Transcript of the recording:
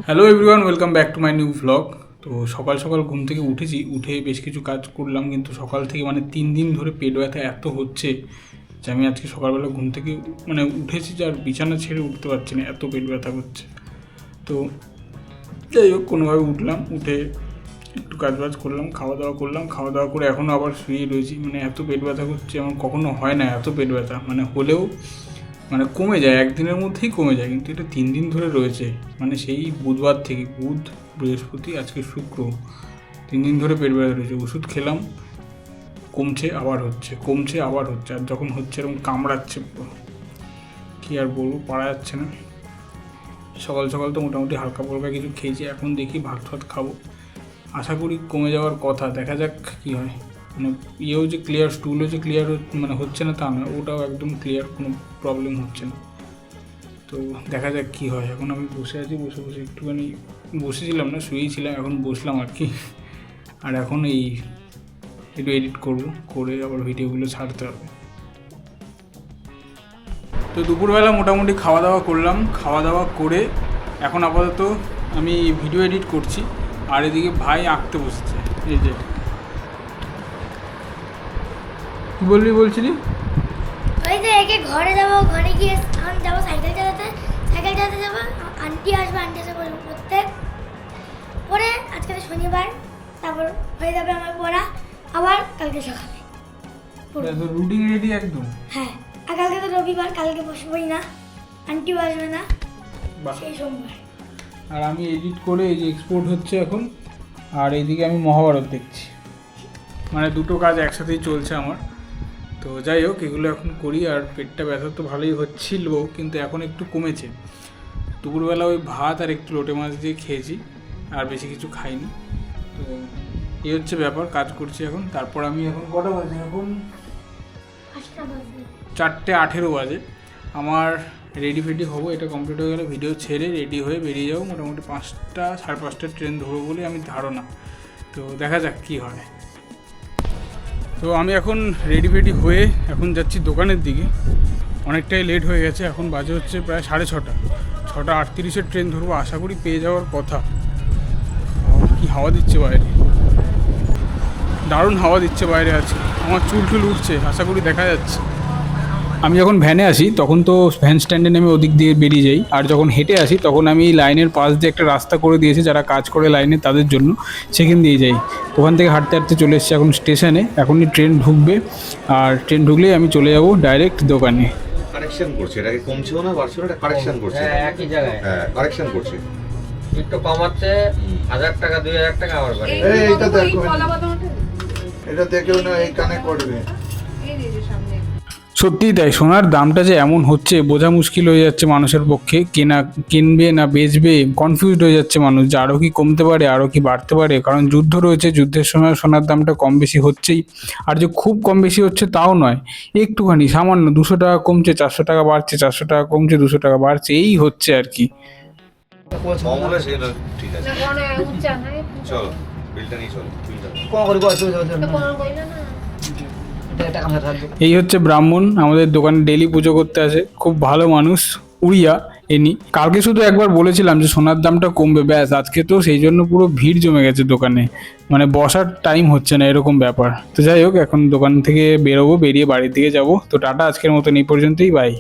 Hello everyone, welcome back to my new vlog. তো সকাল সকাল ঘুম থেকে উঠে বেশ কিছু কাজ করলাম, কিন্তু সকাল থেকে 3 দিন ধরে পেট ব্যথা এত হচ্ছে যে আমি আজকে সকালবেলা ঘুম থেকে উঠেছি যে আর বিছানা ছেড়ে উঠতে পারছি না, এত পেট ব্যথা করছে। তো যাই হোক, কোনোভাবে উঠে একটু কাজবাজ করলাম, খাওয়া দাওয়া করে এখনও আবার শুয়ে রয়েছি। এত পেট ব্যথা করছে, আমার কখনো হয় না এত পেট ব্যথা, হলেও কমে যায়, একদিনের মধ্যেই কমে যায়, কিন্তু এটা 3 দিন ধরে রয়েছে। সেই বুধবার থেকে, বুধ বৃহস্পতি আজকে শুক্র, 3 দিন ধরে পেট ব্যথা রয়েছে। ওষুধ খেলাম, কমছে আবার হচ্ছে, আর যখন হচ্ছে এরকম কামড়াচ্ছে পুরো, কী আর বলবো, পারা যাচ্ছে না। সকাল সকাল তো মোটামুটি হালকা পালকা কিছু খেয়েছি, এখন দেখি ভাত খাবো, আশা করি কমে যাওয়ার কথা, দেখা যাক কী হয়। ইয়েও যে ক্লিয়ার, স্টুলও যে ক্লিয়ার হচ্ছে না তা নয়, ওটাও একদম ক্লিয়ার, কোনো প্রবলেম হচ্ছে না। তো দেখা যাক কী হয়। এখন আমি বসে আছি, বসে একটুখানি বসেছিলাম না, শুয়েছিলাম, এখন বসলাম আর কি। আর এখন একটু এডিট করে আবার ভিডিওগুলো ছাড়তে হবে। তো দুপুরবেলা মোটামুটি খাওয়া দাওয়া করে এখন আপাতত আমি ভিডিও এডিট করছি, আর এদিকে ভাই আঁকতে বসেছে। এই যে কী বলছিলি? ওই যে একে ঘরে যাবো, ঘরে গিয়ে এখন যাবো সাইকেল চালাতে যাবো, আন্টি এসে পড়তে পরে আজকে তো শনিবার, তারপর হয়ে যাবে আমার পড়া, আবার কালকে সকালে রুটিন রেডি একদম। হ্যাঁ, আর কালকে তো রবিবার, কালকে বসবই না, আন্টিও আসবে না, সেই সোমবার। আর আমি এডিট করে এই যে এক্সপোর্ট হচ্ছে এখন, আর এইদিকে আমি মহাভারত দেখছি, দুটো কাজ একসাথেই চলছে আমার। তো যাই হোক, এগুলো এখন করি। আর পেটটা ব্যথা তো ভালোই হচ্ছিল, কিন্তু এখন একটু কমেছে। দুপুরবেলা ওই ভাত আর একটু লোটে মাছ দিয়ে খেয়েছি, আর বেশি কিছু খাইনি। তো এই হচ্ছে ব্যাপার, কাজ করছি এখন। তারপর আমি এখন কটা বাজে, এখন 4:18 বাজে। আমার রেডি ফেডি হবো, এটা কমপ্লিট হয়ে গেলে ভিডিও ছেড়ে রেডি হয়ে বেরিয়ে যাবো। মোটামুটি 5টা 5:30 ট্রেন ধরবো বলে আমি ধারণা। তো দেখা যাক কী হয়। তো আমি এখন রেডি ফেডি হয়ে এখন যাচ্ছি দোকানের দিকে, অনেকটাই লেট হয়ে গেছে, এখন বাজে হচ্ছে প্রায় 6:30। 6:38 ট্রেন ধরবো, আশা করি পেয়ে যাওয়ার কথা। কি হাওয়া দিচ্ছে বাইরে, দারুণ হাওয়া দিচ্ছে বাইরে আজকে, আমার চুল উঠছে, আশা করি দেখা যাচ্ছে। আমি যখন ভ্যানে আসি তখন তো ভ্যান স্ট্যান্ডে নেমে ওদিক দিয়ে বেরিয়ে যাই, আর যখন হেঁটে আসি তখন আমি লাইনের পাশ দিয়ে একটা রাস্তা করে দিয়েছি যারা কাজ করে লাইনে তাদের জন্য, সেখান দিয়ে যাই। ওখান থেকে হাঁটতে চলে এসেছি এখন স্টেশনে, এখনই ট্রেন ঢুকবে, আর ট্রেন ঢুকলেই আমি চলে যাব ডাইরেক্ট দোকানে। কারেকশন করছে, এটাকে কমছেও না বাড়ছেও না, এটা কারেকশন করছে। হ্যাঁ, একই জায়গায়। হ্যাঁ, কারেকশন করছে, একটু কমাচ্ছে, 1000 টাকা 2000 টাকা আবার বাড়ে। এইটা দেখো, এটা দেখেও না, এই কানে করবে। সত্যিই তাই, সোনার দামটা যে এমন হচ্ছে বোঝা মুশকিল হয়ে যাচ্ছে মানুষের পক্ষে। কিনবে না বেচবে, কনফিউজড হয়ে যাচ্ছে মানুষ, যে আরও কি কমতে পারে, আরও কি বাড়তে পারে। কারণ যুদ্ধ রয়েছে, যুদ্ধের সময় সোনার দামটা কম বেশি হচ্ছেই। আর যে খুব কম বেশি হচ্ছে তাও নয়, একটুখানি সামান্য 200 টাকা কমছে, 400 টাকা বাড়ছে, 400 টাকা কমছে, 200 টাকা বাড়ছে, এই হচ্ছে আর কি। কম হলে সেটা ঠিক আছে। চলো বিলটা নিয়ে চলো, এই হচ্ছে ব্রাহ্মণ, আমাদের দোকানে ডেলি পুজো করতে আসে, খুব ভালো মানুষ, উড়িয়া এনি। কালকে শুধু একবার বলেছিলাম যে সোনার দামটা কমবে, ব্যাস আজকে তো সেই জন্য পুরো ভিড় জমে গেছে দোকানে, বসার টাইম হচ্ছে না, এরকম ব্যাপার। তো যাই হোক, এখন দোকান থেকে বেরোবো, বেরিয়ে বাড়ির দিকে যাবো। তো টাটা, আজকের মতন এই পর্যন্তই, বাই।